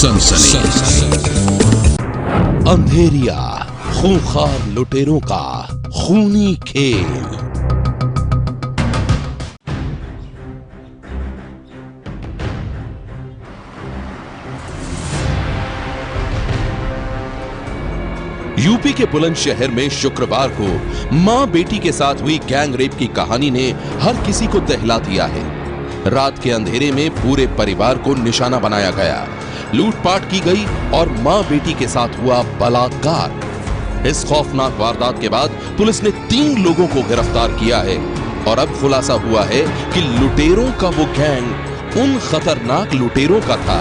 सनसनी। अंधेरिया, खूंखार लुटेरों का खूनी खेल। यूपी के बुलंदशहर में शुक्रवार को मां बेटी के साथ हुई गैंग रेप की कहानी ने हर किसी को दहला दिया है। रात के अंधेरे में पूरे परिवार को निशाना बनाया गया, लूटपाट की गई और मां बेटी के साथ हुआ बलात्कार। इस खौफनाक वारदात के बाद पुलिस ने 3 लोगों को गिरफ्तार किया है और अब खुलासा हुआ है कि लुटेरों का वो गैंग उन खतरनाक लुटेरों का था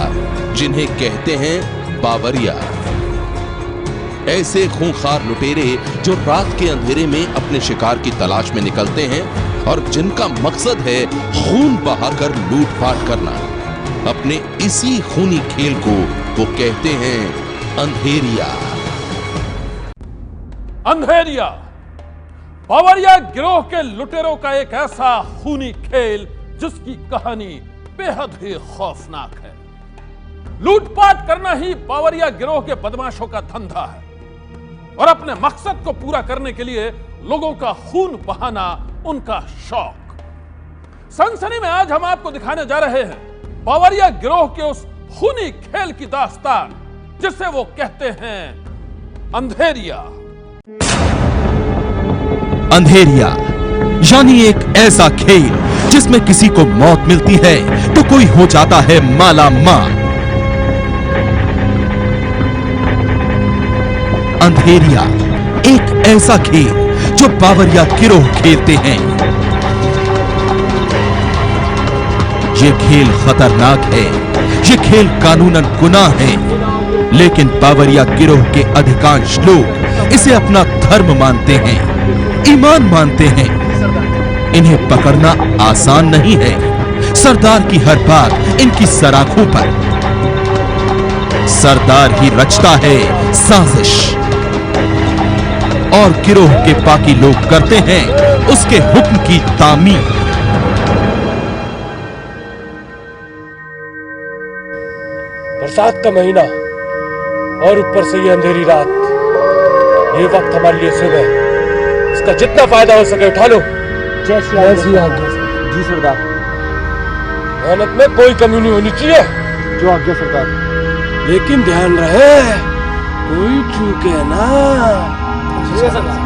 जिन्हें कहते हैं बावरिया। ऐसे खूंखार लुटेरे जो रात के अंधेरे में अपने शिकार की तलाश में निकलते हैं और जिनका मकसद है खून बहाकर लूटपाट करना। अपने इसी खूनी खेल को वो कहते हैं अंधेरिया। अंधेरिया, बावरिया गिरोह के लुटेरों का एक ऐसा खूनी खेल जिसकी कहानी बेहद ही खौफनाक है। लूटपाट करना ही बावरिया गिरोह के बदमाशों का धंधा है और अपने मकसद को पूरा करने के लिए लोगों का खून बहाना उनका शौक। सनसनी में आज हम आपको दिखाने जा रहे हैं बावरिया गिरोह के उस खूनी खेल की दास्तान जिसे वो कहते हैं अंधेरिया। अंधेरिया यानी एक ऐसा खेल जिसमें किसी को मौत मिलती है तो कोई हो जाता है माला माल। अंधेरिया एक ऐसा खेल जो बावरिया गिरोह खेलते हैं। ये खेल खतरनाक है, ये खेल कानूनन गुनाह है, लेकिन बावरिया गिरोह के अधिकांश लोग इसे अपना धर्म मानते हैं, ईमान मानते हैं। इन्हें पकड़ना आसान नहीं है। सरदार की हर बात इनकी सराखों पर। सरदार ही रचता है साजिश और गिरोह के बाकी लोग करते हैं उसके हुक्म की तामीर। बरसात का महीना और ऊपर से ये अंधेरी रात, ये वक्त हमारे लिए शुभ है। इसका जितना फायदा हो सके उठा लो। जैसी आज्ञा जी सरदार। मेहनत में कोई कमी नहीं होनी चाहिए। जो आज्ञा सरदार। लेकिन ध्यान रहे कोई चूके ना।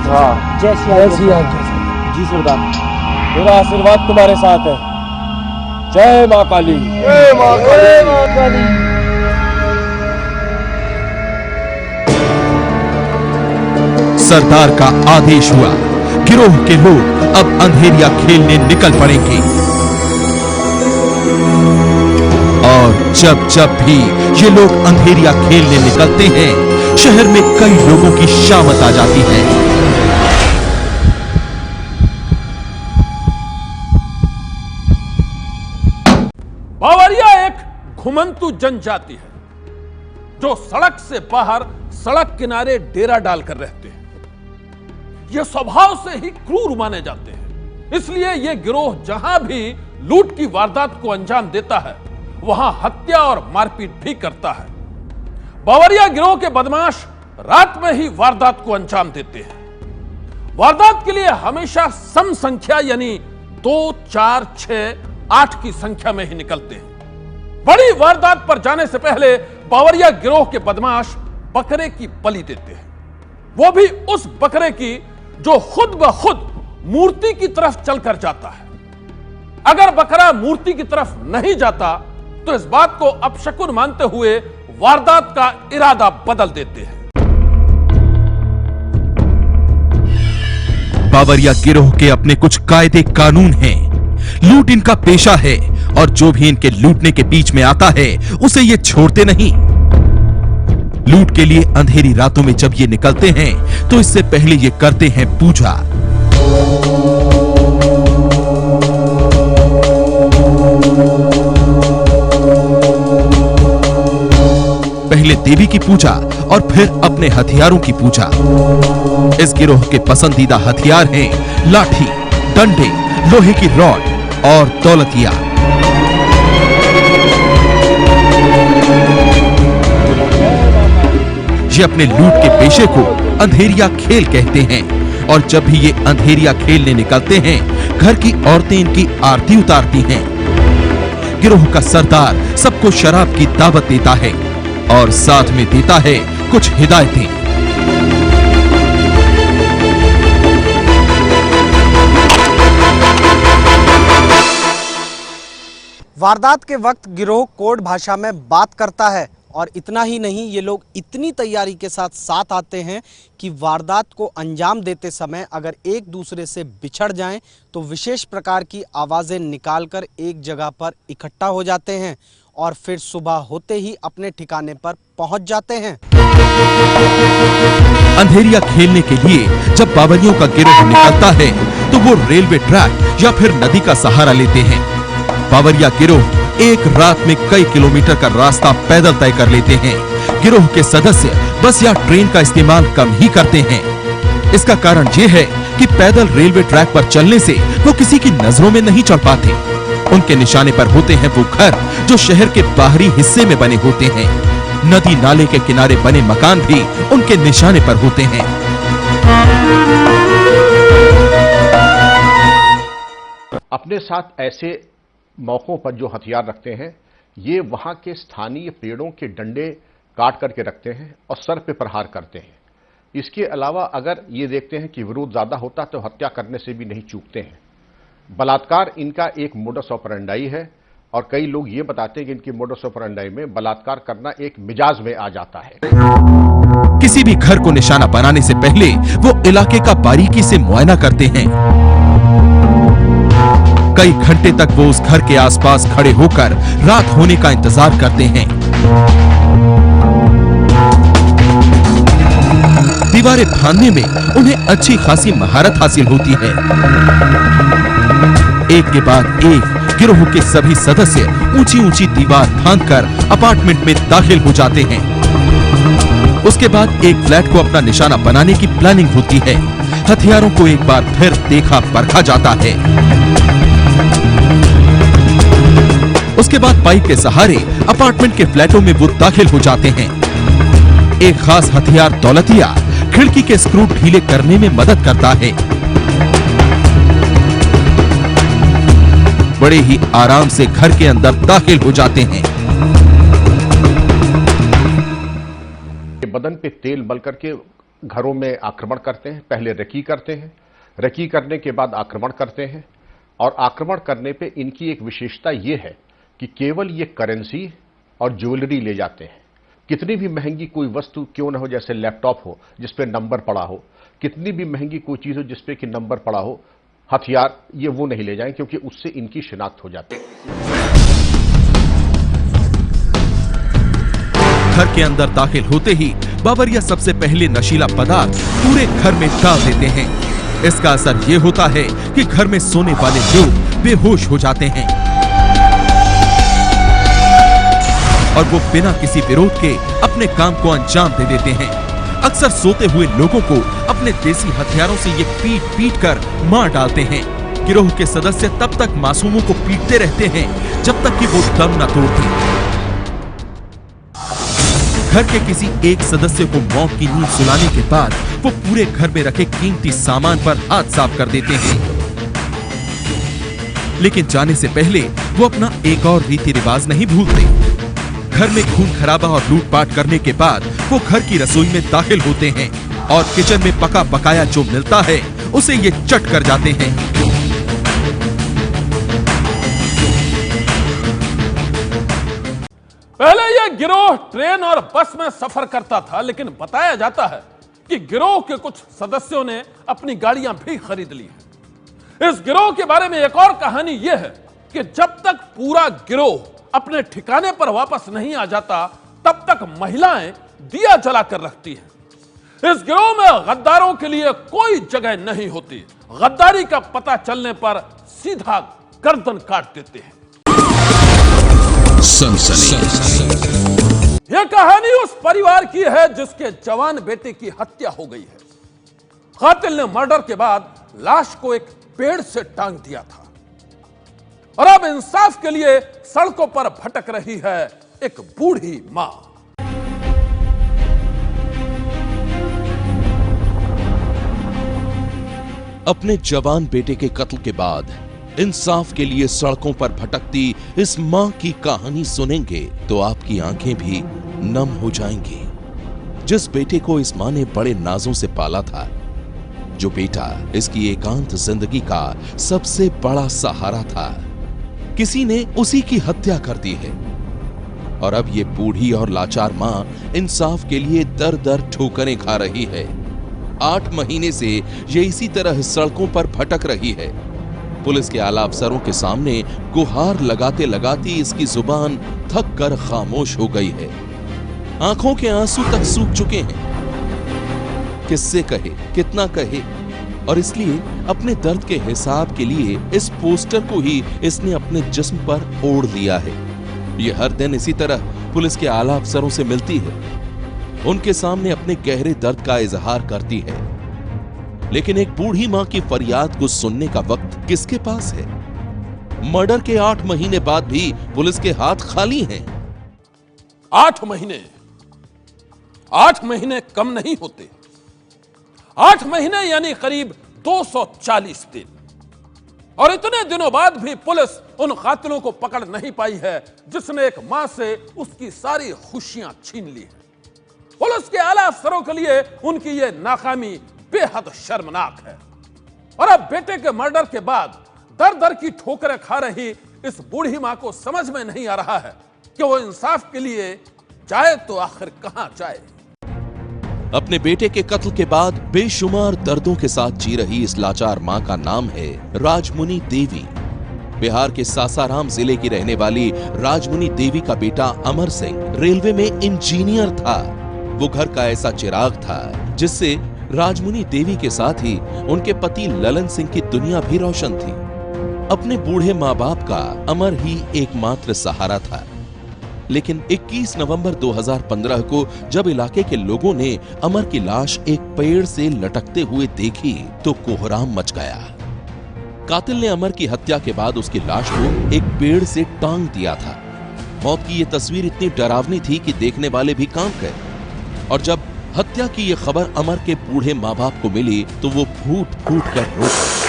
हाँ जैसी आज्ञा जी सरदार। मेरा आशीर्वाद तुम्हारे साथ है। जय मां काली। जय मां काली। सरदार का आदेश हुआ, गिरोह के लोग अब अंधेरिया खेलने निकल पड़ेंगे। और जब जब भी ये लोग अंधेरिया खेलने निकलते हैं, शहर में कई लोगों की शामत आ जाती है। बावरिया एक घुमंतु जनजाति है जो सड़क से बाहर सड़क किनारे डेरा डालकर रहते हैं। ये स्वभाव से ही क्रूर माने जाते हैं, इसलिए ये गिरोह जहां भी लूट की वारदात को अंजाम देता है वहां हत्या और मारपीट भी करता है। बावरिया गिरोह के बदमाश रात में ही वारदात को अंजाम देते हैं। वारदात के लिए हमेशा सम संख्या यानी 2, 4, 6, 8 की संख्या में ही निकलते हैं। बड़ी वारदात पर जाने से पहले बावरिया गिरोह के बदमाश बकरे की बलि देते हैं, वो भी उस बकरे की जो खुद ब खुद मूर्ति की तरफ चलकर जाता है। अगर बकरा मूर्ति की तरफ नहीं जाता तो इस बात को अपशकुन मानते हुए वारदात का इरादा बदल देते हैं। बावरिया गिरोह के अपने कुछ कायदे कानून हैं। लूट इनका पेशा है और जो भी इनके लूटने के बीच में आता है उसे ये छोड़ते नहीं। लूट के लिए अंधेरी रातों में जब ये निकलते हैं तो इससे पहले ये करते हैं पूजा। पहले देवी की पूजा और फिर अपने हथियारों की पूजा। इस गिरोह के पसंदीदा हथियार हैं लाठी, डंडे, लोहे की रॉड और दौलतिया। ये अपने लूट के पेशे को अंधेरिया खेल कहते हैं और जब भी ये अंधेरिया खेलने निकलते हैं घर की औरतें इनकी आरती उतारती हैं। गिरोह का सरदार सबको शराब की दावत देता है और साथ में देता है कुछ हिदायतें। वारदात के वक्त गिरोह कोड भाषा में बात करता है और इतना ही नहीं, ये लोग इतनी तैयारी के साथ आते हैं कि वारदात को अंजाम देते समय अगर एक दूसरे से बिछड़ जाएं तो विशेष प्रकार की आवाज़ें निकालकर एक जगह पर इकट्ठा हो जाते हैं और फिर सुबह होते ही अपने ठिकाने पर पहुंच जाते हैं। अंधेरिया खेलने के लिए जब बावरियों का गिरोह निकलता है तो वो रेलवे ट्रैक या फिर नदी का सहारा लेते हैं। बावरिया गिरोह एक रात में कई किलोमीटर का रास्ता पैदल तय कर लेते हैं। गिरोह के सदस्य बस या ट्रेन का इस्तेमाल कम ही करते हैं। इसका कारण ये है कि पैदल रेलवे ट्रैक पर चलने से वो किसी की नजरों में नहीं चढ़ पाते। उनके निशाने पर होते हैं वो घर जो शहर के बाहरी हिस्से में बने होते हैं। नदी नाले के किनारे बने मकान भी उनके निशाने पर होते हैं। अपने साथ ऐसे मौकों पर जो हथियार रखते हैं ये वहां के स्थानीय पेड़ों के डंडे काट करके रखते हैं और सर पे प्रहार करते हैं। इसके अलावा अगर ये देखते हैं कि विरोध ज्यादा होता तो हत्या करने से भी नहीं चूकते हैं। बलात्कार इनका एक मोडस ऑपरेंडाई है और कई लोग ये बताते हैं कि इनकी मोडस ऑपरेंडाई में बलात्कार करना एक मिजाज में आ जाता है। किसी भी घर को निशाना बनाने से पहले वो इलाके का बारीकी से मुआयना करते हैं। कई घंटे तक वो उस घर के आसपास खड़े होकर रात होने का इंतजार करते हैं। दीवारें फांदने में उन्हें अच्छी खासी महारत हासिल होती है। एक के बाद एक गिरोह के सभी सदस्य ऊंची ऊंची दीवार फांदकर अपार्टमेंट में दाखिल हो जाते हैं। उसके बाद एक फ्लैट को अपना निशाना बनाने की प्लानिंग होती है। हथियारों को एक बार फिर देखा परखा जाता है। उसके बाद पाइप के सहारे अपार्टमेंट के फ्लैटों में वो दाखिल हो जाते हैं। एक खास हथियार दौलतिया खिड़की के स्क्रू ढीले करने में मदद करता है। बड़े ही आराम से घर के अंदर दाखिल हो जाते हैं। बदन पे तेल मल करके घरों में आक्रमण करते हैं। पहले रेकी करते हैं, रेकी करने के बाद आक्रमण करते हैं और आक्रमण करने पे इनकी एक विशेषता ये है कि केवल ये करेंसी और ज्वेलरी ले जाते हैं। कितनी भी महंगी कोई वस्तु क्यों न हो, जैसे लैपटॉप हो जिस पे नंबर पड़ा हो, कितनी भी महंगी कोई चीज हो जिस पे कि नंबर पड़ा हो, हथियार ये वो नहीं ले जाएं क्योंकि उससे इनकी शिनाख्त हो जाती है। घर के अंदर दाखिल होते ही बावरिया सबसे पहले नशीला पदार्थ पूरे घर में डाल देते हैं। इसका असर ये होता है कि घर में सोने वाले लोग बेहोश हो जाते हैं और वो बिना किसी विरोध के अपने काम को अंजाम दे देते हैं। अक्सर सोते हुए लोगों को अपने देसी हथियारों से ये पीट पीट कर मार डालते हैं। गिरोह के सदस्य तब तक मासूमों को पीटते रहते हैं जब तक कि वो दम न तोड़ दें। घर के किसी एक सदस्य को मौत की नींद सुलाने के बाद वो पूरे घर में रखे कीमती सामान पर हाथ साफ कर देते हैं। लेकिन जाने से पहले वो अपना एक और रीति रिवाज नहीं भूलते। घर में खून खराबा और लूटपाट करने के बाद वो घर की रसोई में दाखिल होते हैं और किचन में पका पकाया जो मिलता है उसे ये चट कर जाते हैं। पहले यह गिरोह ट्रेन और बस में सफर करता था, लेकिन बताया जाता है कि गिरोह के कुछ सदस्यों ने अपनी गाड़ियां भी खरीद ली हैं। इस गिरोह के बारे में एक और कहानी यह है कि जब तक पूरा गिरोह अपने ठिकाने पर वापस नहीं आ जाता तब तक महिलाएं दिया जलाकर रखती हैं। इस गिरोह में गद्दारों के लिए कोई जगह नहीं होती। गद्दारी का पता चलने पर सीधा गर्दन काट देते हैं। यह कहानी उस परिवार की है जिसके जवान बेटे की हत्या हो गई है। कातिल ने मर्डर के बाद लाश को एक पेड़ से टांग दिया था और अब इंसाफ के लिए सड़कों पर भटक रही है एक बूढ़ी मां। अपने जवान बेटे के कत्ल के बाद इंसाफ के लिए सड़कों पर भटकती इस मां की कहानी सुनेंगे तो आपकी आंखें भी नम हो जाएंगी। जिस बेटे को इस मां ने बड़े नाजों से पाला था, जो बेटा इसकी एकांत जिंदगी का सबसे बड़ा सहारा था, किसी ने उसी की हत्या कर दी है। और अब ये बूढ़ी और लाचार मां इंसाफ के लिए दर दर ठोकरें खा रही है। 8 महीने से ये इसी तरह सड़कों पर भटक रही है। पुलिस के आला अफसरों के सामने गुहार लगाते लगाते इसकी जुबान थक कर खामोश हो गई है। आंखों के आंसू तक सूख चुके हैं। किससे कहे, कितना कहे, और इसलिए अपने दर्द के हिसाब के लिए इस पोस्टर को ही इसने अपने जिस्म पर ओढ़ लिया है। ये हर दिन इसी तरह पुलिस के आला अफसरों से मिलती है, उनके सामने अपने गहरे दर्द का इजहार करती है। लेकिन एक बूढ़ी मां की फरियाद को सुनने का वक्त किसके पास है? मर्डर के 8 महीने बाद भी पुलिस के हाथ खाली हैं। 8 महीने कम नहीं होते। 8 महीने यानी करीब 240 दिन। और इतने दिनों बाद भी पुलिस उन कातिलों को पकड़ नहीं पाई है जिसने एक मां से उसकी सारी खुशियां छीन ली है। पुलिस के आला अफसरों के लिए उनकी यह नाकामी बेहद शर्मनाक है। और अब बेटे के मर्डर के बाद दर दर की ठोकरें खा रही इस बूढ़ी मां को समझ में नहीं आ रहा है कि वो इंसाफ के लिए जाए तो आखिर कहां जाए। अपने बेटे के कत्ल के बाद बेशुमार दर्दों के साथ जी रही इस लाचार मां का नाम है राजमुनि देवी। बिहार के सासाराम जिले की रहने वाली राजमुनि देवी का बेटा अमर सिंह रेलवे में इंजीनियर था। वो घर का ऐसा चिराग था जिससे राजमुनि देवी के साथ ही उनके पति ललन सिंह की दुनिया भी रोशन थी। अपने बूढ़े मां बाप का अमर ही एकमात्र सहारा था। लेकिन 21 नवंबर 2015 को जब इलाके के लोगों ने अमर की लाश एक पेड़ से लटकते हुए देखी तो कोहराम मच गया। कातिल ने अमर की हत्या के बाद उसकी लाश को एक पेड़ से टांग दिया था। मौत की यह तस्वीर इतनी डरावनी थी कि देखने वाले भी कांप गए। और जब हत्या की यह खबर अमर के बूढ़े मां बाप को मिली तो वो फूट फूट कर रो पड़े।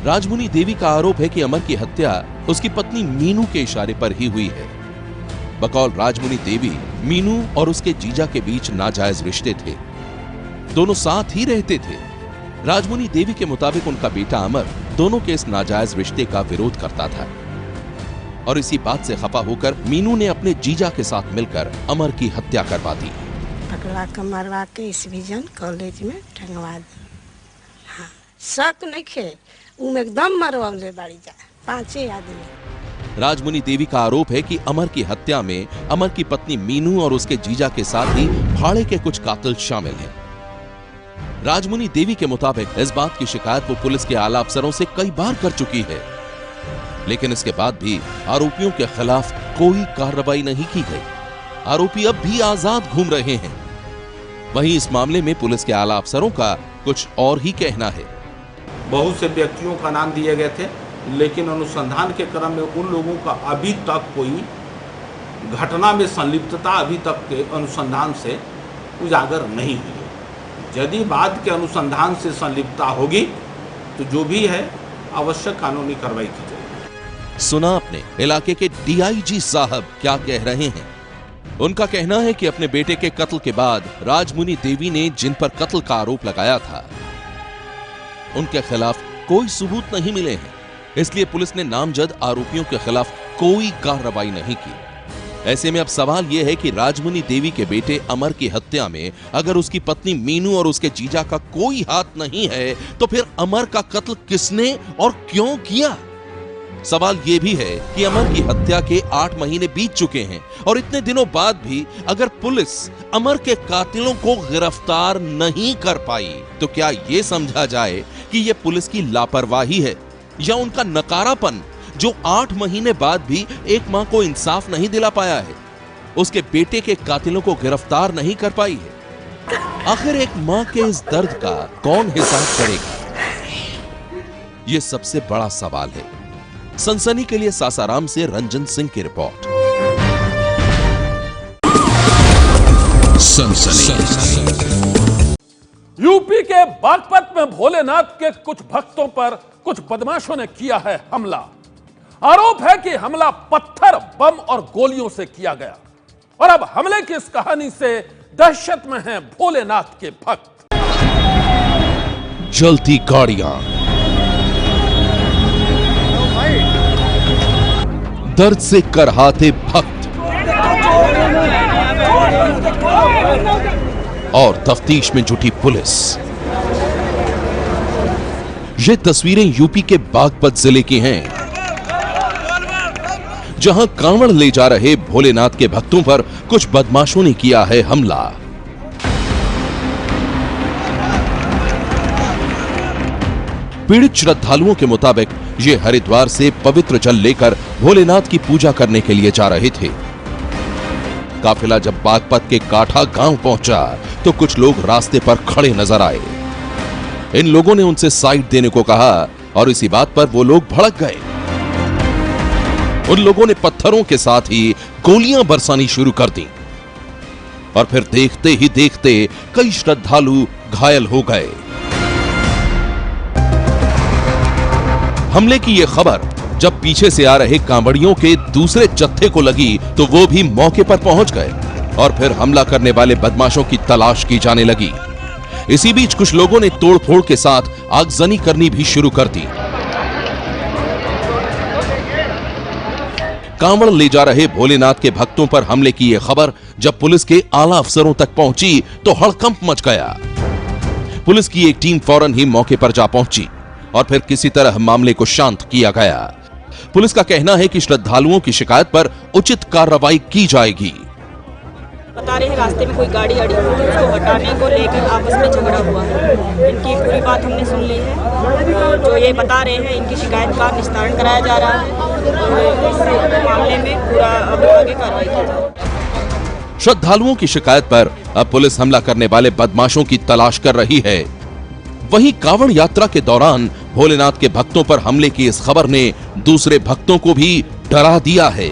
राजमुनि देवी का आरोप है कि अमर की हत्या उसकी पत्नी मीनू के इशारे पर ही हुई है। बकौल राजमुनि देवी, मीनू और उसके जीजा के बीच नाजायज रिश्ते थे। दोनों साथ ही रहते थे। राजमुनि देवी के मुताबिक उनका बेटा अमर दोनों के इस नाजायज रिश्ते का विरोध करता था और इसी बात से खफा होकर मीनू ने अपने जीजा के साथ मिलकर अमर की हत्या करवा दी। पकड़ा कर मरवा के इस विजन कॉलेज में टंगवा दी। हाँ, शक नहीं खे, एकदम मरवाले बाड़ी जा 5 आदमी। राजमुनि देवी का आरोप है कि अमर की हत्या में अमर की पत्नी मीनू और उसके जीजा के साथ ही भाड़े के कुछ कातिल शामिल हैं। राजमुनि देवी के मुताबिक इस बात की शिकायत वो पुलिस के आला अफसरों से कई बार कर चुकी है, लेकिन इसके बाद भी आरोपियों के खिलाफ कोई कार्रवाई नहीं की गई। आरोपी अब भी आजाद घूम रहे हैं। वहीं इस मामले में पुलिस के आला अफसरों का कुछ और ही कहना है। बहुत से व्यक्तियों का नाम दिए गए थे, लेकिन अनुसंधान के क्रम में उन लोगों का अभी तक कोई घटना में संलिप्तता अभी तक के अनुसंधान से उजागर नहीं हुई है। यदि बाद के अनुसंधान से संलिप्तता होगी तो जो भी है आवश्यक कानूनी कार्रवाई की जाएगी। सुना आपने इलाके के डीआईजी साहब क्या कह रहे हैं। उनका कहना है कि अपने बेटे के कत्ल के बाद राजमुनि देवी ने जिन पर कत्ल का आरोप लगाया था उनके खिलाफ कोई सबूत नहीं मिले हैं, इसलिए पुलिस ने नामजद आरोपियों के खिलाफ कोई कार्रवाई नहीं की। ऐसे में अब सवाल यह है कि राजमुनि देवी के बेटे अमर की हत्या में अगर उसकी पत्नी मीनू और उसके जीजा का कोई हाथ नहीं है तो फिर अमर का कत्ल किसने और क्यों किया? सवाल यह भी है कि अमर की हत्या के 8 महीने बीत चुके हैं और इतने दिनों बाद भी अगर पुलिस अमर के कातिलों को गिरफ्तार नहीं कर पाई तो क्या यह समझा जाए कि यह पुलिस की लापरवाही है या उनका नकारापन, जो 8 महीने बाद भी एक मां को इंसाफ नहीं दिला पाया है, उसके बेटे के कातिलों को गिरफ्तार नहीं कर पाई है। आखिर एक मां के इस दर्द का कौन हिसाब करेगा? यह सबसे बड़ा सवाल है। सनसनी के लिए सासाराम से रंजन सिंह की रिपोर्ट। यूपी के बागपत में भोलेनाथ के कुछ भक्तों पर कुछ बदमाशों ने किया है हमला। आरोप है कि हमला पत्थर, बम और गोलियों से किया गया और अब हमले की इस कहानी से दहशत में हैं भोलेनाथ के भक्त। जलती गाड़ियां, दर्द से करहाते भक्त और तफ्तीश में जुटी पुलिस। ये तस्वीरें यूपी के बागपत जिले की हैं, जहां कांवड़ ले जा रहे भोलेनाथ के भक्तों पर कुछ बदमाशों ने किया है हमला। पीड़ित श्रद्धालुओं के मुताबिक ये हरिद्वार से पवित्र जल लेकर भोलेनाथ की पूजा करने के लिए जा रहे थे। काफिला जब बागपत के काठा गांव पहुंचा तो कुछ लोग रास्ते पर खड़े नजर आए। इन लोगों ने उनसे साइड देने को कहा और इसी बात पर वो लोग भड़क गए। उन लोगों ने पत्थरों के साथ ही गोलियां बरसानी शुरू कर दी और फिर देखते ही देखते कई श्रद्धालु घायल हो गए। हमले की यह खबर जब पीछे से आ रहे कांवड़ियों के दूसरे जत्थे को लगी तो वो भी मौके पर पहुंच गए और फिर हमला करने वाले बदमाशों की तलाश की जाने लगी। इसी बीच कुछ लोगों ने तोड़फोड़ के साथ आगजनी करनी भी शुरू कर दी। कांवड़ ले जा रहे भोलेनाथ के भक्तों पर हमले की यह खबर जब पुलिस के आला अफसरों तक पहुंची तो हड़कंप मच गया। पुलिस की एक टीम फौरन ही मौके पर जा पहुंची और फिर किसी तरह मामले को शांत किया गया। पुलिस का कहना है कि श्रद्धालुओं की शिकायत पर उचित कार्रवाई की जाएगी। बता रहे हैं रास्ते में कोई गाड़ी अड़ी हुई थी, उसको हटाने को लेकर आपस में झगड़ा हुआ है। इनकी पूरी बात हमने सुन ली है। जो ये बता रहे हैं इनकी शिकायत का निस्तारण कराया जा रहा है और इस मामले में पूरा अब आगे कार्रवाई की जाए। श्रद्धालुओं की शिकायत पर अब पुलिस हमला करने वाले बदमाशों की तलाश कर रही है। वहीं कांवड़ यात्रा के दौरान भोलेनाथ के भक्तों पर हमले की इस खबर ने दूसरे भक्तों को भी डरा दिया है।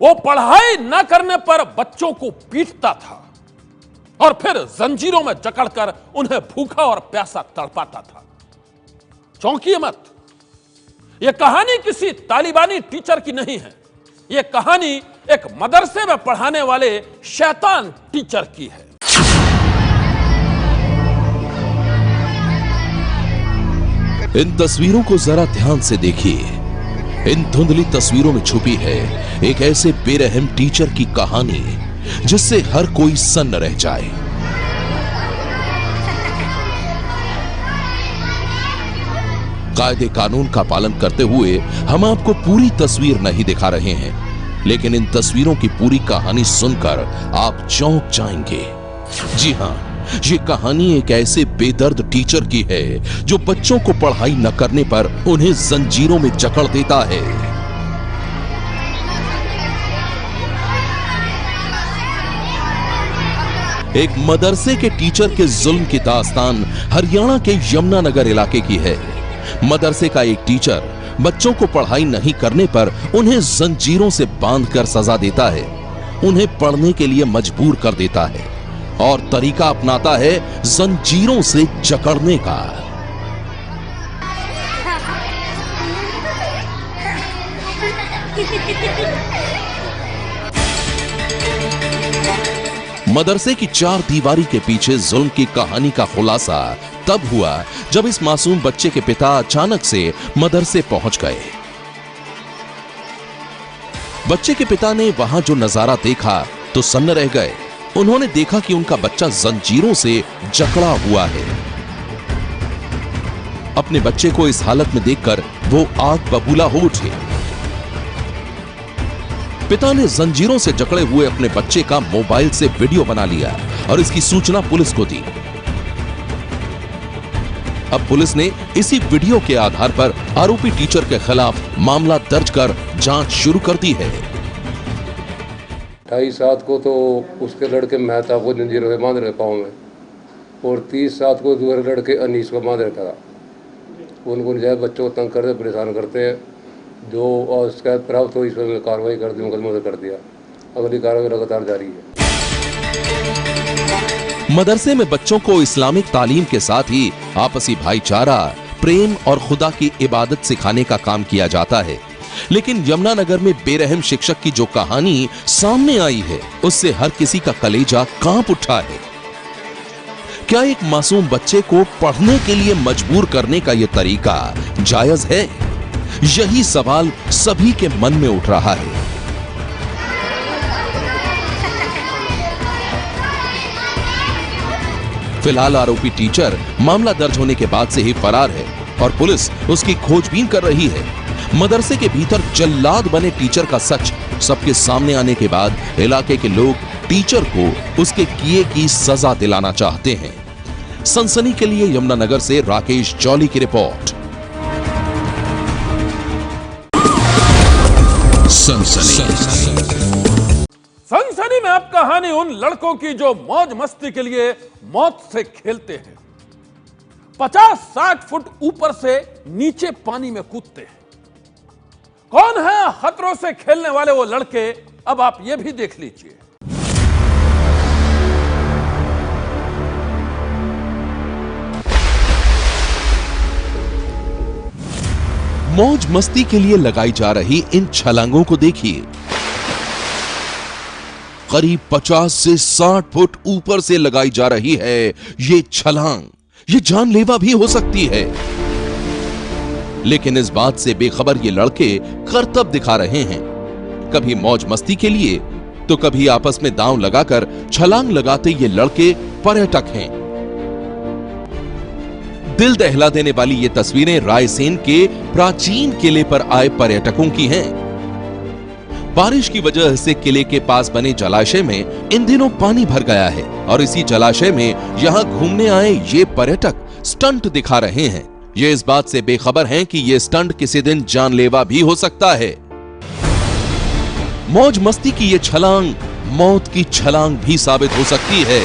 वो पढ़ाई न करने पर बच्चों को पीटता था और फिर जंजीरों में जकड़कर उन्हें भूखा और प्यासा तड़पाता था। चौंकिए मत, यह कहानी किसी तालिबानी टीचर की नहीं है। यह कहानी एक मदरसे में पढ़ाने वाले शैतान टीचर की है। इन तस्वीरों को जरा ध्यान से देखिए। इन धुंधली तस्वीरों में छुपी है एक ऐसे बेरहम टीचर की कहानी जिससे हर कोई सन्न रह जाए। कायदे कानून का पालन करते हुए हम आपको पूरी तस्वीर नहीं दिखा रहे हैं, लेकिन इन तस्वीरों की पूरी कहानी सुनकर आप चौंक जाएंगे। जी हां, ये कहानी एक ऐसे बेदर्द टीचर की है जो बच्चों को पढ़ाई न करने पर उन्हें जंजीरों में जकड़ देता है। एक मदरसे के टीचर के जुल्म की दास्तान हरियाणा के यमुनानगर इलाके की है। मदरसे का एक टीचर बच्चों को पढ़ाई नहीं करने पर उन्हें जंजीरों से बांधकर सजा देता है, उन्हें पढ़ने के लिए मजबूर कर देता है और तरीका अपनाता है जंजीरों से जकड़ने का। मदरसे की चार दीवारी के पीछे जुल्म की कहानी का खुलासा तब हुआ जब इस मासूम बच्चे के पिता अचानक से मदरसे पहुंच गए। बच्चे के पिता ने वहां जो नजारा देखा तो सन्न रह गए। उन्होंने देखा कि उनका बच्चा जंजीरों से जकड़ा हुआ है। अपने बच्चे को इस हालत में देखकर वो आग बबूला हो उठे। पिता ने जंजीरों से जकड़े हुए अपने बच्चे का मोबाइल से वीडियो बना लिया और इसकी सूचना पुलिस को दी। अब पुलिस ने इसी वीडियो के आधार पर आरोपी टीचर के खिलाफ मामला दर्ज कर जांच शुरू कर दी है। 28/7 को तो उसके लड़के मेहता को जंजीरों से बांध रहे पाँव में और 30/7 को दूसरे लड़के अनीस को बांध रखा था। उनको जो है बच्चों को तंग करते परेशान करते हैं। जो शिकायत प्राप्त हुई इस पर कार्रवाई कर दी, मुकदमा कर दिया। अगली कार्रवाई लगातार जारी है। मदरसे में बच्चों को इस्लामिक तालीम के साथ ही आपसी भाईचारा, प्रेम और खुदा की इबादत सिखाने का काम किया जाता है, लेकिन यमुनानगर में बेरहम शिक्षक की जो कहानी सामने आई है उससे हर किसी का कलेजा कांप उठा है। क्या एक मासूम बच्चे को पढ़ने के लिए मजबूर करने का यह तरीका जायज है? यही सवाल सभी के मन में उठ रहा है। फिलहाल आरोपी टीचर मामला दर्ज होने के बाद से ही फरार है और पुलिस उसकी खोजबीन कर रही है। मदरसे के भीतर जल्लाद बने टीचर का सच सबके सामने आने के बाद इलाके के लोग टीचर को उसके किए की सजा दिलाना चाहते हैं। सनसनी के लिए यमुनानगर से राकेश जौली की रिपोर्ट। सनसनी में अब कहानी उन लड़कों की जो मौज मस्ती के लिए मौत से खेलते हैं। 50-60 फुट ऊपर से नीचे पानी में कूदते हैं। कौन है खतरों से खेलने वाले वो लड़के, अब आप ये भी देख लीजिए। मौज मस्ती के लिए लगाई जा रही इन छलांगों को देखिए। करीब 50 से 60 फुट ऊपर से लगाई जा रही है ये छलांग। ये जानलेवा भी हो सकती है, लेकिन इस बात से बेखबर ये लड़के करतब दिखा रहे हैं। कभी मौज मस्ती के लिए तो कभी आपस में दांव लगाकर छलांग लगाते ये लड़के पर्यटक हैं। दिल दहला देने वाली ये तस्वीरें रायसेन के प्राचीन किले पर आए पर्यटकों की हैं। बारिश की वजह से किले के पास बने जलाशय में इन दिनों पानी भर गया है और इसी जलाशय में यहां घूमने आए ये पर्यटक स्टंट दिखा रहे हैं। ये इस बात से बेखबर हैं कि ये स्टंट किसी दिन जानलेवा भी हो सकता है। मौज मस्ती की ये छलांग मौत की छलांग भी साबित हो सकती है।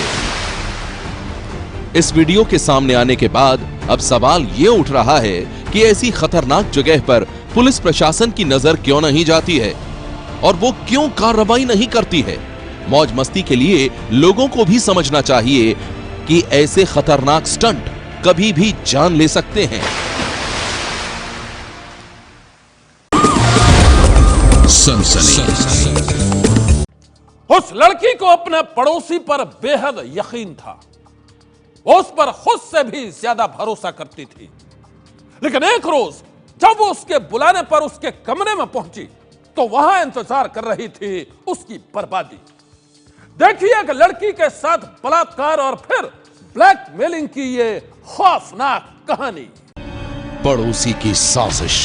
इस वीडियो के सामने आने के बाद अब सवाल ये उठ रहा है कि ऐसी खतरनाक जगह पर पुलिस प्रशासन की नजर क्यों नहीं जाती है और वो क्यों कार्रवाई नहीं करती है। मौज मस्ती के लिए लोगों को भी समझना चाहिए कि ऐसे खतरनाक स्टंट कभी भी जान ले सकते हैं। उस लड़की को अपने पड़ोसी पर बेहद यकीन था। वो उस पर खुद से भी ज्यादा भरोसा करती थी, लेकिन एक रोज जब वो उसके बुलाने पर उसके कमरे में पहुंची तो वहां इंतजार कर रही थी उसकी बर्बादी। देखिए एक लड़की के साथ बलात्कार और फिर ब्लैकमेलिंग की ये खौफनाक कहानी। पड़ोसी की साजिश।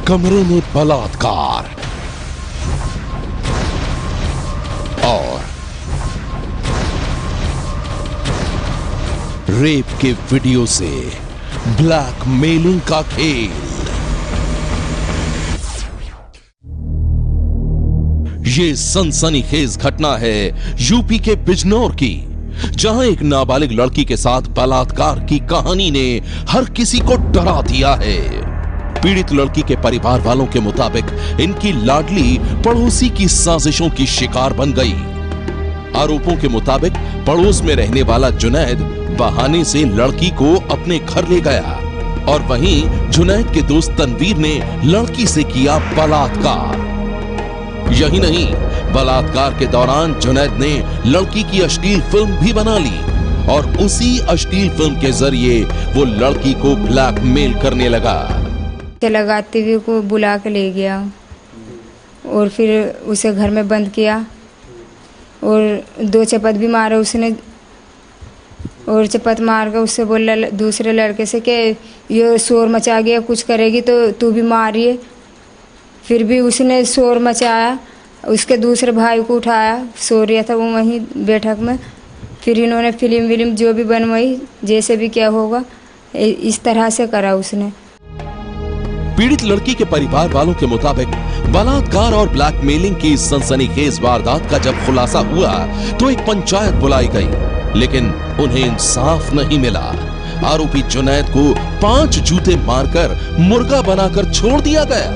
कमरे में बलात्कार और रेप के वीडियो से ब्लैकमेलिंग का खेल। ये सनसनीखेज घटना है यूपी के बिजनौर की, जहां एक नाबालिग लड़की के साथ बलात्कार की कहानी ने हर किसी को डरा दिया है। पीड़ित लड़की के परिवार वालों के मुताबिक इनकी लाडली पड़ोसी की साजिशों की शिकार बन गई। आरोपों के मुताबिक पड़ोस में रहने वाला जुनैद बहाने से लड़की को अपने घर ले गया और वहीं जुनैद के दोस्त तनवीर ने लड़की से किया बलात्कार। यही नहीं, बलात्कार के दौरान जुनैद ने लड़की की अश्लील फिल्म भी बना ली और उसी अश्लील फिल्म के जरिए वो लड़की को ब्लैकमेल करने लगा। लगाते हुए को बुला के ले गया और फिर उसे घर में बंद किया और 2 चपत भी मारे उसने और चपत मार कर उससे बोला दूसरे लड़के से कि ये शोर मचा गया, कुछ करेगी तो तू भी मारिए। फिर भी उसने शोर मचाया, उसके दूसरे भाई को उठाया, सो रहा था वो वहीं बैठक में। फिर इन्होंने फिल्म विल्म जो भी बनवाई, जैसे भी क्या होगा इस तरह से करा उसने। पीड़ित लड़की के परिवार वालों के मुताबिक बलात्कार और ब्लैकमेलिंग की सनसनीखेज वारदात का जब खुलासा हुआ तो एक पंचायत बुलाई गई, लेकिन उन्हें इंसाफ नहीं मिला। आरोपी जुनैद को 5 जूते मारकर मुर्गा बनाकर छोड़ दिया गया।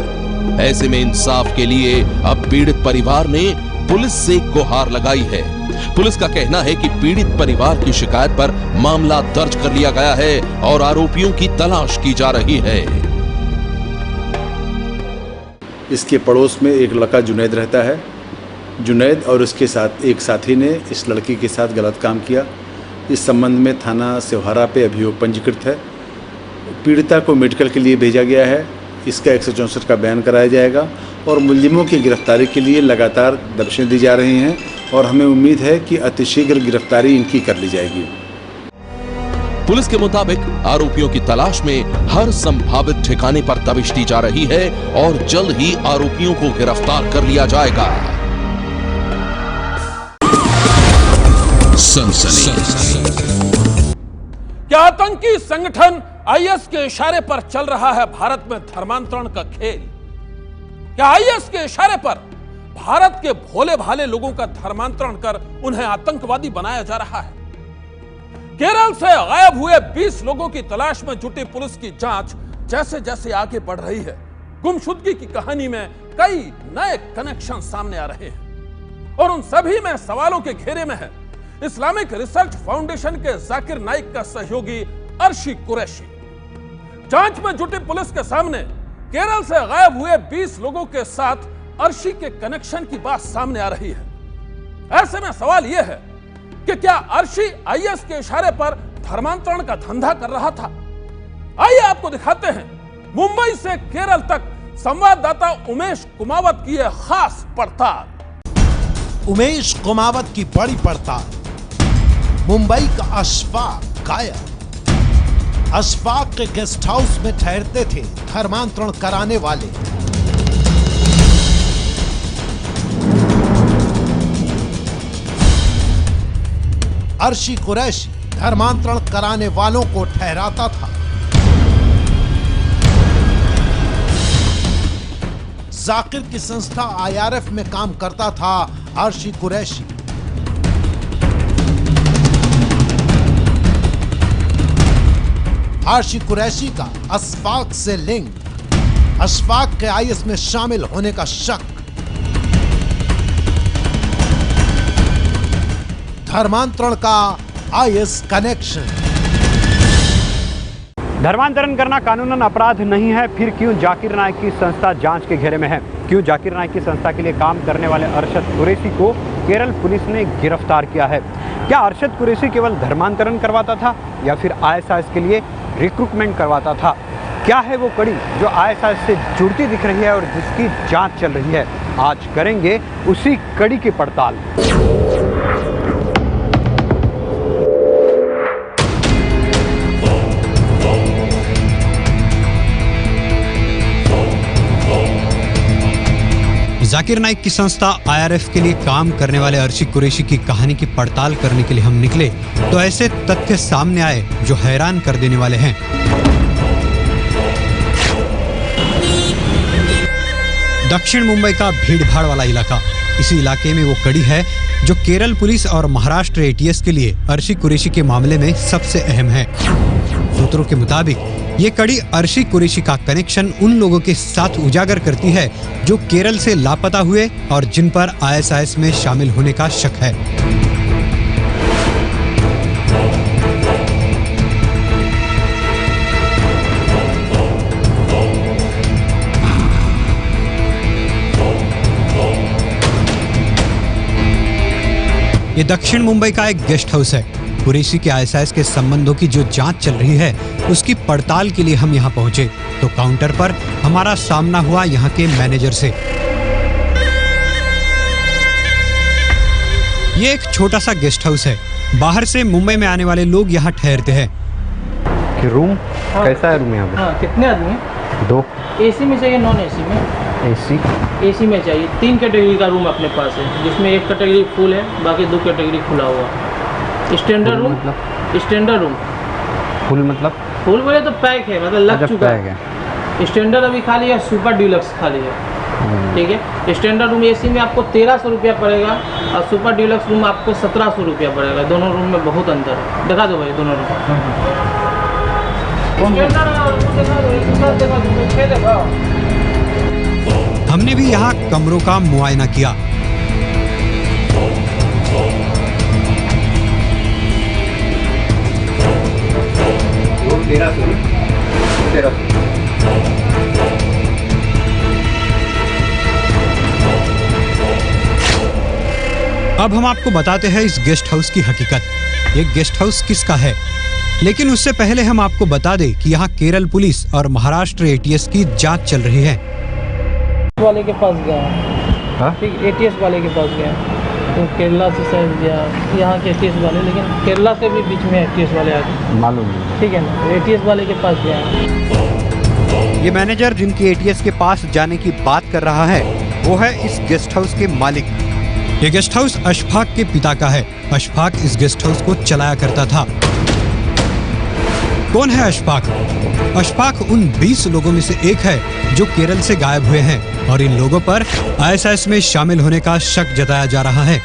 ऐसे में इंसाफ के लिए अब पीड़ित परिवार ने पुलिस से गुहार लगाई है। पुलिस का कहना है कि पीड़ित परिवार की शिकायत पर मामला दर्ज कर लिया गया है और आरोपियों की तलाश की जा रही है। इसके पड़ोस में एक लड़का जुनैद रहता है। जुनैद और उसके साथ एक साथी ने इस लड़की के साथ गलत काम किया। इस संबंध में थाना सेवहारा पे अभियोग पंजीकृत है। पीड़िता को मेडिकल के लिए भेजा गया है। इसका 164 का बयान कराया जाएगा और मुलजिमों की गिरफ्तारी के लिए लगातार दबिशें दी जा रही हैं और हमें उम्मीद है कि अतिशीघ्र गिरफ्तारी इनकी कर ली जाएगी। पुलिस के मुताबिक आरोपियों की तलाश में हर संभावित ठिकाने पर दबिश दी जा रही है और जल्द ही आरोपियों को गिरफ्तार कर लिया जाएगा। क्या आतंकी संगठन आईएस के इशारे पर चल रहा है भारत में धर्मांतरण का खेल? क्या आईएस के इशारे पर भारत के भोले भाले लोगों का धर्मांतरण कर उन्हें आतंकवादी बनाया जा रहा है? केरल से गायब हुए 20 लोगों की तलाश में जुटी पुलिस की जांच जैसे जैसे आगे बढ़ रही है, गुमशुदगी की कहानी में कई नए कनेक्शन सामने आ रहे हैं और उन सभी में सवालों के घेरे में है इस्लामिक रिसर्च फाउंडेशन के जाकिर नाइक का सहयोगी अर्शी कुरैशी। जांच में जुटी पुलिस के सामने केरल से गायब हुए 20 लोगों के साथ अर्शी के कनेक्शन की बात सामने आ रही है। ऐसे में सवाल यह है कि क्या अर्शी आईएस के इशारे पर धर्मांतरण का धंधा कर रहा था? आइए आपको दिखाते हैं मुंबई से केरल तक संवाददाता उमेश कुमावत की यह खास पड़ताल। उमेश कुमावत की बड़ी पड़ताल। मुंबई का अशफाक गायब। अशफाक के गेस्ट हाउस में ठहरते थे धर्मांतरण कराने वाले। अर्शी कुरैशी धर्मांतरण कराने वालों को ठहराता था। जाकिर की संस्था आईआरएफ में काम करता था अर्शी कुरैशी। अर्शी कुरैशी का अशफाक से लिंक, अशफाक के आईएस में शामिल होने का शक। धर्मांतरण का आईएस कनेक्शन। धर्मांतरण करना कानूनन अपराध नहीं है, फिर क्यों जाकिर नाइक की संस्था जांच के घेरे में है? क्यों जाकिर नाइक की संस्था के लिए काम करने वाले अरशद कुरैशी को केरल पुलिस ने गिरफ्तार किया है? क्या अरशद कुरैशी केवल धर्मांतरण करवाता था या फिर आईएसआईएस के लिए रिक्रूटमेंट करवाता था? क्या है वो कड़ी जो आईएसआईएस से जुड़ती दिख रही है और जिसकी जांच चल रही है? आज करेंगे उसी कड़ी की पड़ताल। जाकिर नाइक की संस्था आईआरएफ के लिए काम करने वाले अर्शी कुरैशी की कहानी की पड़ताल करने के लिए हम निकले तो ऐसे तथ्य सामने आए जो हैरान कर देने वाले हैं। दक्षिण मुंबई का भीड़-भाड़ वाला इलाका, इसी इलाके में वो कड़ी है जो केरल पुलिस और महाराष्ट्र एटीएस के लिए अर्शी कुरैशी के मामले में सबसे अहम है। सूत्रों के मुताबिक ये कड़ी अर्शी कुरैशी का कनेक्शन उन लोगों के साथ उजागर करती है जो केरल से लापता हुए और जिन पर आईएसआईएस में शामिल होने का शक है। ये दक्षिण मुंबई का एक गेस्ट हाउस है। कुरैशी के आईएसआईएस के संबंधों की जो जांच चल रही है उसकी पड़ताल के लिए हम यहाँ पहुंचे तो काउंटर पर हमारा सामना हुआ यहाँ के मैनेजर से। ये एक छोटा सा गेस्ट हाउस है। बाहर से मुंबई में आने वाले लोग यहाँ ठहरते हैं। रूम कैसा है? रूम यहाँ पे कितने आदमी हैं? 2। एसी में चाहिए नॉन एसी में? एसी में चाहिए। 3 कैटेगरी का रूम अपने पास है जिसमें एक कैटेगरी फुल है, बाकी 2 कैटेगरी खुला हुआ। स्टैंडर्ड रूम मतलब? स्टैंडर्ड रूम फुल मतलब? फुल बोले तो पैक है, मतलब लग चुका है। स्टैंडर्ड अभी खाली है, सुपर डिलक्स खाली है। ठीक है, स्टैंडर्ड रूम एसी में आपको 1300 रुपया पड़ेगा और सुपर डिलक्स रूम आपको 1700 रुपया पड़ेगा। दोनों रूम में बहुत अंतर है। दिखा दो भाई दोनों रूम। हमने भी यहाँ कमरों का मुआयना किया। अब हम आपको बताते हैं इस गेस्ट हाउस की हकीकत। ये गेस्ट हाउस किसका है, लेकिन उससे पहले हम आपको बता दें कि यहाँ केरल पुलिस और महाराष्ट्र एटीएस की जांच चल रही है। वाले के पास गया, ठीक, एटीएस वाले के पास गया, तो केरला से शायद गया, यहाँ के एटीएस वाले, लेकिन केरला से भी बीच में एटीएस वाले आ गए, मालूम नहीं, ठीक है ना, एटीएस वाले के पास गया। ये मैनेजर जिनकी एटीएस के पास जाने की बात कर रहा है वो है इस गेस्ट हाउस के मालिक। ये गेस्ट हाउस अशफाक के पिता का है। अशफाक इस गेस्ट हाउस को चलाया करता था। कौन है अशफाक? अशफाक उन 20 लोगों में से एक है जो केरल से गायब हुए हैं और इन लोगों पर आईएसआईएस में शामिल होने का शक जताया जा रहा है।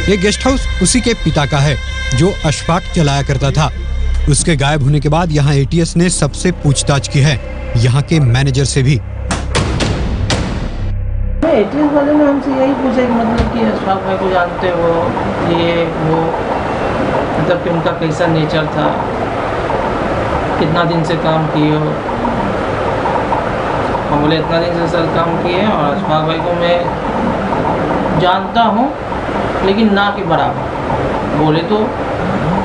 ये गेस्ट हाउस उसी के पिता का है जो अशफाक चलाया करता था। उसके गायब होने के बाद यहाँ एटीएस ने सबसे पूछताछ की है, यहाँ के मैनेजर से भी। एटीएस वाले ने हमसे यही पूछा कि मतलब कि अशफाक भाई को जानते हो, ये वो, मतलब कि उनका कैसा नेचर था, कितना दिन से काम किए हो। हम बोले इतना दिन से सर काम किए हैं और अशफाक भाई को मैं जानता हूँ लेकिन ना के बराबर। बोले तो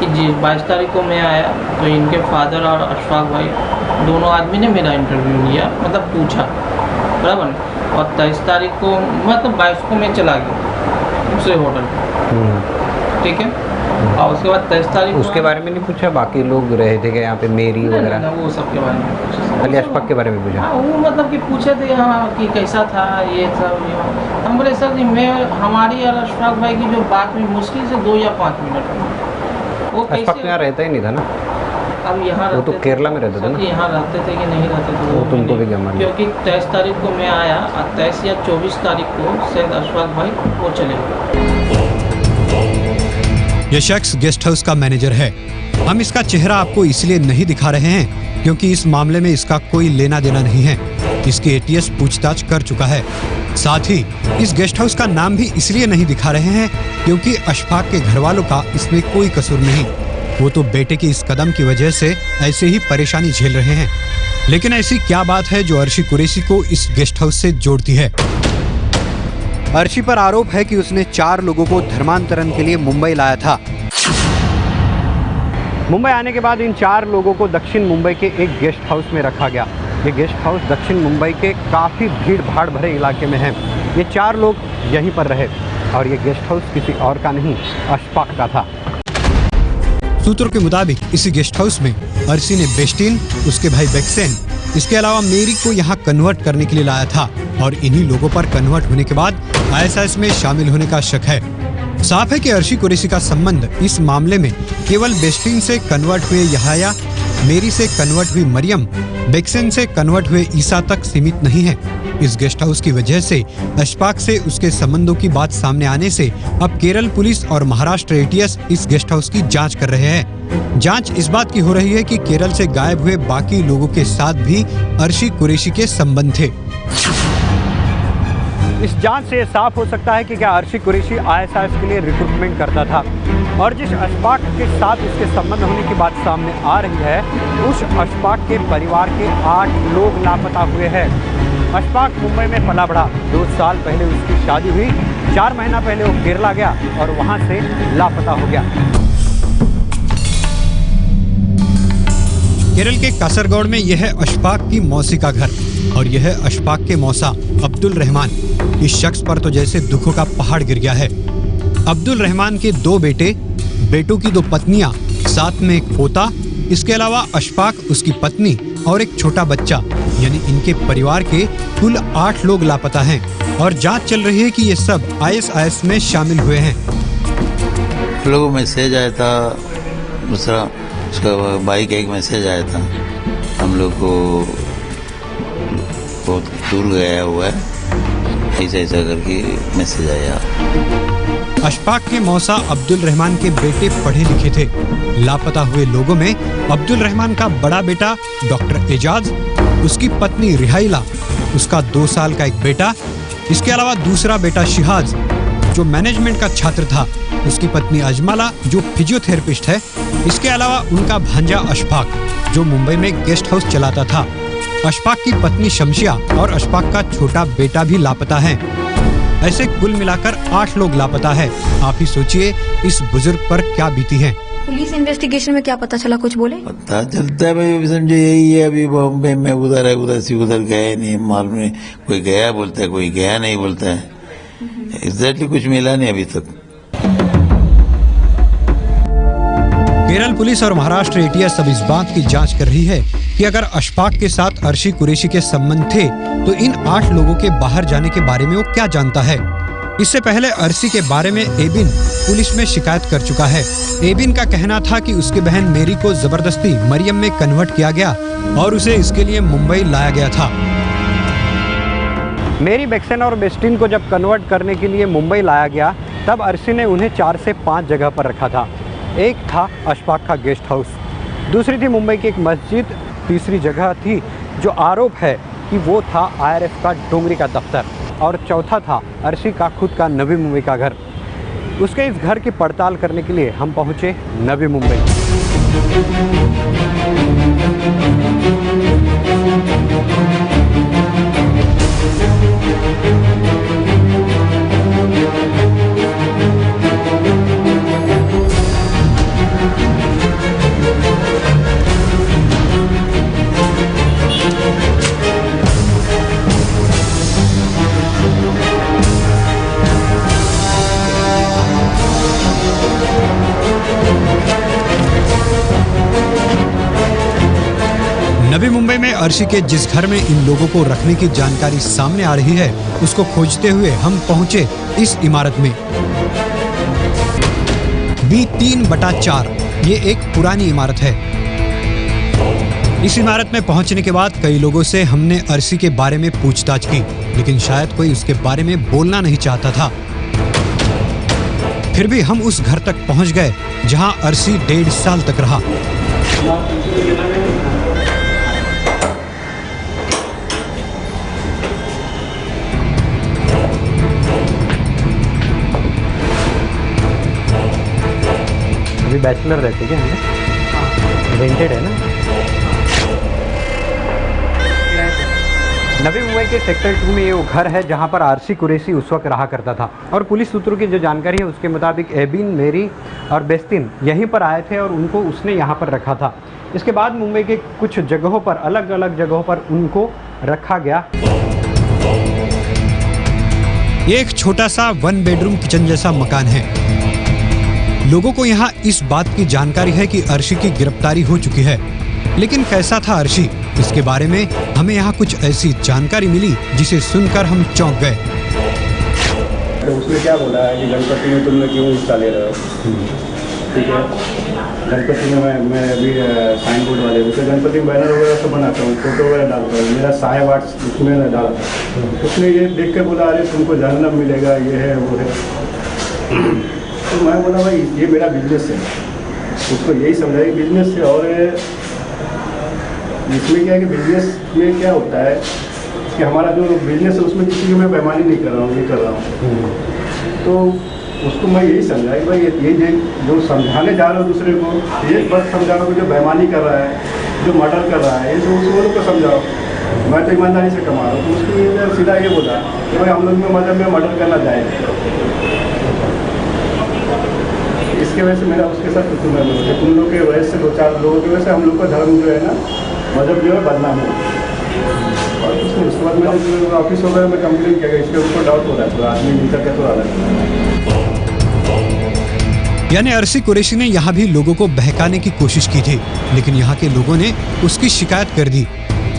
कि 22 तारीख को मैं आया तो इनके फादर और अशफाक भाई दोनों आदमी ने मेरा इंटरव्यू लिया, मतलब पूछा, बराबर। और 23 तारीख को मतलब 22 को मैं चला गया दूसरे होटल, ठीक है। और उसके बाद 23 तारीख उसके बारे में नहीं पूछा, बाकी लोग रहे थे क्या यहाँ पे, मेरी वगैरह, वो सब के बारे में पूछा, खाली अशफाक के बारे में पूछा। हाँ, वो मतलब कि पूछे थे हाँ कि कैसा था ये सब। हम बोले सर जी मैं हमारी और अशफाक भाई की जो बात हुई मुश्किल से 2 या 5 मिनट। वो अशफाक यहाँ रहता ही नहीं था ना, अब यहाँ वो तो केरला में रहते थे ना। यहाँ रहते थे कि नहीं रहते थे वो तुमको भी क्या मालूम, क्योंकि 23 तारीख को मैं आया और 23 या 24 तारीख को शायद अशफाक भाई वो चले गए। ये शख्स गेस्ट हाउस का मैनेजर है। हम इसका चेहरा आपको इसलिए नहीं दिखा रहे हैं क्योंकि इस मामले में इसका कोई लेना देना नहीं है। इसकी एटीएस पूछताछ कर चुका है। साथ ही इस गेस्ट हाउस का नाम भी इसलिए नहीं दिखा रहे हैं क्योंकि अशफाक के घर वालों का इसमें कोई कसूर नहीं। वो तो बेटे के इस कदम की वजह से ऐसे ही परेशानी झेल रहे हैं। लेकिन ऐसी क्या बात है जो अर्शी कुरैशी को इस गेस्ट हाउस से जोड़ती है? अर्शी पर आरोप है कि उसने 4 लोगों को धर्मांतरण के लिए मुंबई लाया था। मुंबई आने के बाद इन 4 लोगों को दक्षिण मुंबई के एक गेस्ट हाउस में रखा गया। ये गेस्ट हाउस दक्षिण मुंबई के काफ़ी भीड़ भाड़ भरे इलाके में है। ये 4 लोग यहीं पर रहे और ये गेस्ट हाउस किसी और का नहीं, अशफाक का था। सूत्रों के मुताबिक इसी गेस्ट हाउस में अर्शी ने बेस्टिन, उसके भाई बेक्सेन, इसके अलावा मेरी को यहाँ कन्वर्ट करने के लिए लाया था और इन्हीं लोगों पर कन्वर्ट होने के बाद आईएसआईएस में शामिल होने का शक है। साफ है कि अर्शी कुरैशी का संबंध इस मामले में केवल बेस्टिन से कन्वर्ट हुए यहाया, मेरी से कन्वर्ट हुई मरियम, बेक्सेन से कन्वर्ट हुए ईसा तक सीमित नहीं है। इस गेस्ट हाउस की वजह से अशफाक से उसके संबंधों की बात सामने आने से अब केरल पुलिस और महाराष्ट्र एटीएस इस गेस्ट हाउस की जांच कर रहे हैं। जांच इस बात की हो रही है कि केरल से गायब हुए बाकी लोगों के साथ भी अर्शी कुरैशी के संबंध थे। इस जांच से साफ हो सकता है कि क्या अर्शी कुरैशी आईएसआईएस के लिए रिक्रूटमेंट करता था और जिस अशफाक के साथ इसके संबंध होने की बात सामने आ रही है, उस अशफाक के परिवार के 8 लोग लापता हुए हैं। अशफाक मुंबई में पला बढ़ा। 2 साल पहले उसकी शादी हुई। 4 महीना पहले वो केरला गया और वहां से लापता हो गया। केरल के कासरगोड में यह है अशफाक की मौसी का घर और यह है अशफाक के मौसा अब्दुल रहमान। इस शख्स पर तो जैसे दुखों का पहाड़ गिर गया है। अब्दुल रहमान के 2 बेटे, बेटों की 2 पत्नियां, साथ में एक पोता, इसके अलावा अशफाक, उसकी पत्नी और एक छोटा बच्चा, यानी इनके परिवार के कुल 8 लोग लापता हैं और जांच चल रही है कि ये सब आईएसआईएस में शामिल हुए हैं। लोगों मैसेज आया था, दूसरा उसका भाई का एक मैसेज आया था, हम लोग को बहुत दूर गया हुआ है, ऐसा करके मैसेज आया। अशफाक के मौसा अब्दुल रहमान के बेटे पढ़े लिखे थे। लापता हुए लोगों में अब्दुल रहमान का बड़ा बेटा डॉक्टर एजाज, उसकी पत्नी रिहाइला, उसका 2 साल का एक बेटा, इसके अलावा दूसरा बेटा शिहाज जो मैनेजमेंट का छात्र था, उसकी पत्नी अजमला जो फिजियोथेरेपिस्ट है, इसके अलावा उनका भांजा अशफाक जो मुंबई में गेस्ट हाउस चलाता था। अशफाक की पत्नी शमशिया और अशफाक का छोटा बेटा भी लापता है। ऐसे कुल मिलाकर 8 लोग लापता है। आप ही सोचिए इस बुजुर्ग पर क्या बीती है। पुलिस इन्वेस्टिगेशन में क्या पता चला, कुछ बोले? पता चलता है भाई, समझे यही है। अभी बॉम्बे में उधर है, उधर से उधर गए नहीं, मालूम नहीं, कोई गया बोलता है, कोई गया नहीं बोलता है। एग्जैक्टली कुछ मिला नहीं अभी तक। केरल पुलिस और महाराष्ट्र एटीएस अब इस बात की जांच कर रही है कि अगर अशफाक के साथ अर्शी कुरैशी के संबंध थे तो इन 8 लोगों के बाहर जाने के बारे में वो क्या जानता है। इससे पहले अर्शी के बारे में एबिन पुलिस में शिकायत कर चुका है। एबिन का कहना था कि उसकी बहन मेरी को जबरदस्ती मरियम में कन्वर्ट किया गया और उसे इसके लिए मुंबई लाया गया था। मेरी बेक्सन और बेस्टिन को जब कन्वर्ट करने के लिए मुंबई लाया गया तब अर्शी ने उन्हें 4 से 5 जगह पर रखा था। एक था अशफाक का गेस्ट हाउस, दूसरी थी मुंबई की एक मस्जिद, तीसरी जगह थी जो आरोप है कि वो था IRF का डोंगरी का दफ्तर, और चौथा था अर्शी का खुद का नवी मुंबई का घर। उसके इस घर की पड़ताल करने के लिए हम पहुंचे नवी मुंबई। नवी मुंबई में अर्शी के जिस घर में इन लोगों को रखने की जानकारी सामने आ रही है, उसको खोजते हुए हम पहुंचे इस इमारत में। B3/4 ये एक पुरानी इमारत है। इस इमारत में पहुंचने के बाद कई लोगों से हमने अर्शी के बारे में पूछताछ की, लेकिन शायद कोई उसके बारे में बोलना नहीं चाहता था। फिर भी हम उस घर तक पहुंच गए जहां अर्शी 1.5 साल तक रहा। अभी बैचलर रहते क्या हैं? रेंटेड है ना? नवी मुंबई के सेक्टर 2 में ये वो घर है जहां पर अर्शी कुरैशी उस वक्त रहा करता था। और पुलिस सूत्रों की जो जानकारी है उसके मुताबिक एबिन, मेरी और बेस्टिन यहीं पर आए थे और उनको उसने यहाँ पर रखा था। इसके बाद मुंबई के कुछ जगहों पर, अलग अलग जगहों पर उनको रखा गया। ये एक छोटा सा 1 बेडरूम किचन जैसा मकान है। लोगों को यहाँ इस बात की जानकारी है कि अर्शी की गिरफ्तारी हो चुकी है, लेकिन कैसा था अर्शी, इसके बारे में हमें यहाँ कुछ ऐसी जानकारी मिली जिसे सुनकर हम चौंक गए। तो उसने क्या बोला है कि गणपति में तुमने क्यों हिस्सा ले रहे हो? ठीक है, गणपति में मैं अभी साइन बोर्ड वाले उसे गणपति में बैनर वगैरह सब बनाता हूँ, फोटो वगैरह डालता हूँ, मेरा साहेब आर्ट्स उसमें डाला था। उसने ये देख के बोला अरे तुमको जहन्नम मिलेगा, ये है वो है। तो मैं बोला भाई ये मेरा बिजनेस है, उसको यही समझा कि बिजनेस है। और इसमें क्या है कि बिजनेस में क्या होता है कि हमारा जो बिजनेस है उसमें किसी की मैं बेईमानी नहीं कर रहा हूँ, नहीं कर रहा हूँ। तो उसको मैं यही समझा कि भाई ये जो समझाने जा रहे हो दूसरे को, ये बस समझाओ कि जो बेईमानी कर रहा है, जो मर्डर कर रहा है, ये तो उस लोग को समझाओ। मैं तो ईमानदारी से कमा रहा हूँ। तो उसकी सीधा ये बोला कि भाई हम लोग में मजहब में मर्डर करना जाए। इसके वजह से मेरा उसके साथ कुछ नहीं है। उन लोग के वजह से 2-4 लोगों की वजह से हम लोग का धर्म जो है ना, मजहब जो है बदनाम है। और कुछ नहीं, उसके बाद मैंने ऑफिस वगैरह में कंप्लेन किया गया, इसके ऊपर डाउट हो रहा है, तो आदमी मिलकर के तो आ रहा है। यानी अर्शी कुरैशी ने यहाँ भी लोगों को बहकाने की कोशिश की थी, लेकिन यहाँ के लोगों ने उसकी शिकायत कर दी।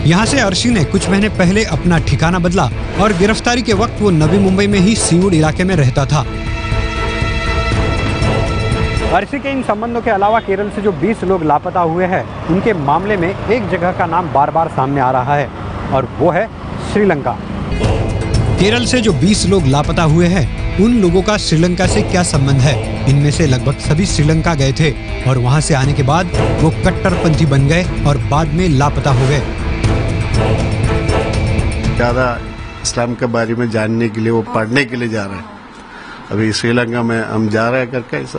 यहाँ से अर्शी ने कुछ महीने पहले अपना ठिकाना बदला और गिरफ्तारी के वक्त वो नवी मुंबई में ही सीवुड इलाके में रहता था। अर्शी के इन संबंधों के अलावा केरल से जो 20 लोग लापता हुए हैं, उनके मामले में एक जगह का नाम बार बार सामने आ रहा है और वो है श्रीलंका। केरल से जो 20 लोग लापता हुए हैं, उन लोगों का श्रीलंका से क्या संबंध है? इनमें से लगभग सभी श्रीलंका गए थे और वहां से आने के बाद वो कट्टरपंथी बन गए और बाद में लापता हो गए। ज़्यादा इस्लाम के बारे में जानने के लिए, वो पढ़ने के लिए जा रहे हैं। अभी श्रीलंका में हम जा रहे हैं करके ऐसा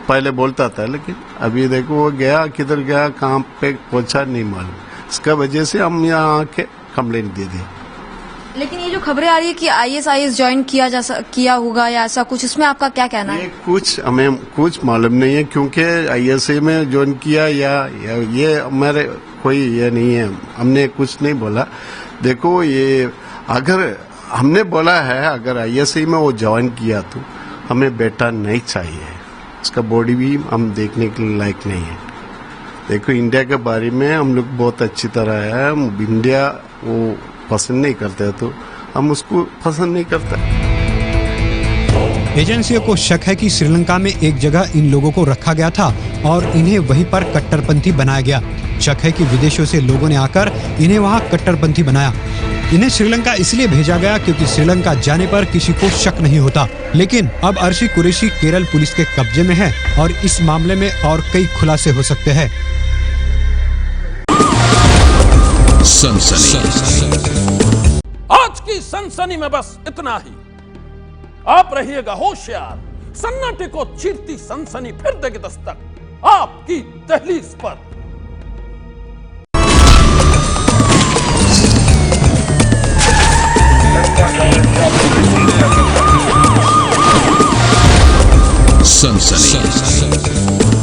पहले बोलता था, लेकिन अभी देखो वो गया, किधर गया, कहाँ पे पहुंचा नहीं मालूम। इसका वजह से हम यहाँ आके कंप्लेंट दे दी। लेकिन ये जो खबरें आ रही है कि ISIS ज्वाइन किया होगा या ऐसा कुछ, इसमें आपका क्या कहना है? कुछ हमें कुछ मालूम नहीं है, क्योंकि ISIS में ज्वाइन किया या ये हमारे कोई ये नहीं है, हमने कुछ नहीं बोला। देखो ये अगर हमने बोला है अगर ISIS में वो ज्वाइन किया तो हमें बेटा नहीं चाहिए, उसका बॉडी भी हम देखने के लायक नहीं है। देखो इंडिया के बारे में हम लोग बहुत अच्छी तरह है, इंडिया वो पसंद नहीं करते तो हम उसको पसंद नहीं करते। एजेंसियों को शक है कि श्रीलंका में एक जगह इन लोगों को रखा गया था और इन्हें वहीं पर कट्टरपंथी बनाया गया। शक है कि विदेशों से लोगों ने आकर इन्हें वहां कट्टरपंथी बनाया। इन्हें श्रीलंका इसलिए भेजा गया क्योंकि श्रीलंका जाने पर किसी को शक नहीं होता। लेकिन अब अर्शी कुरैशी केरल पुलिस के कब्जे में है और इस मामले में और कई खुलासे हो सकते हैं। आज की सनसनी में बस इतना ही। आप रहिएगा होशियार, सन्नाटे को चीरती सनसनी फिर देगी दस्तक आपकी दहलीज पर। सनसनी।